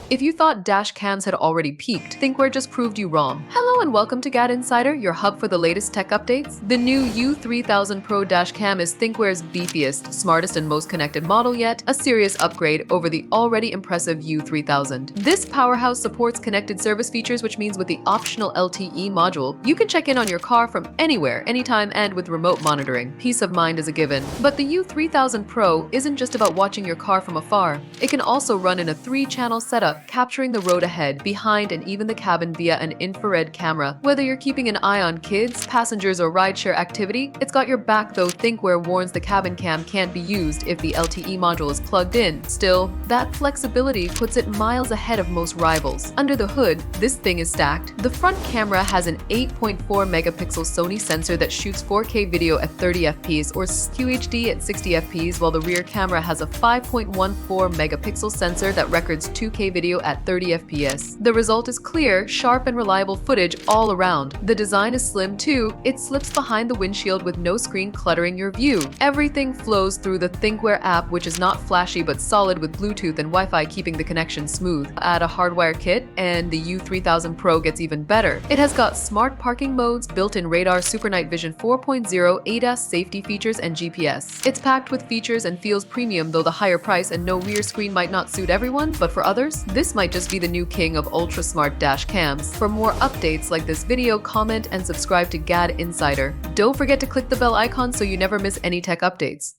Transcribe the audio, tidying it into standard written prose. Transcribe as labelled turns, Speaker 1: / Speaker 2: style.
Speaker 1: If you thought dash cams had already peaked, Thinkware just proved you wrong. Hello and welcome to GadInsider, your hub for the latest tech updates. The new U3000 Pro dash cam is Thinkware's beefiest, smartest, and most connected model yet, a serious upgrade over the already impressive U3000. This powerhouse supports connected service features, which means with the optional LTE module, you can check in on your car from anywhere, anytime, and with remote monitoring. Peace of mind is a given. But the U3000 Pro isn't just about watching your car from afar. It can also run in a 3-channel setup, capturing the road ahead, behind, and even the cabin via an infrared camera. Whether you're keeping an eye on kids, passengers, or rideshare activity, it's got your back, though Thinkware warns the cabin cam can't be used if the LTE module is plugged in. Still, that flexibility puts it miles ahead of most rivals. Under the hood, this thing is stacked. The front camera has an 8.4 megapixel Sony sensor that shoots 4K video at 30 fps or QHD at 60 fps, while the rear camera has a 5.14 megapixel sensor that records 2K video at 30 fps. The result is clear, sharp, and reliable footage all around. The design is slim too. It slips behind the windshield with no screen cluttering your view. Everything flows through the Thinkware app, which is not flashy but solid with Bluetooth and Wi-Fi keeping the connection smooth. Add a hardwire kit and the U3000 Pro gets even better. It has got smart parking modes, built-in radar, Super Night Vision 4.0, ADAS safety features, and GPS. It's packed with features and feels premium, though the higher price and no rear screen might not suit everyone, but for others, this might just be the new king of ultra-smart dash cams. For more updates like this video, comment and subscribe to GadInsider. Don't forget to click the bell icon so you never miss any tech updates.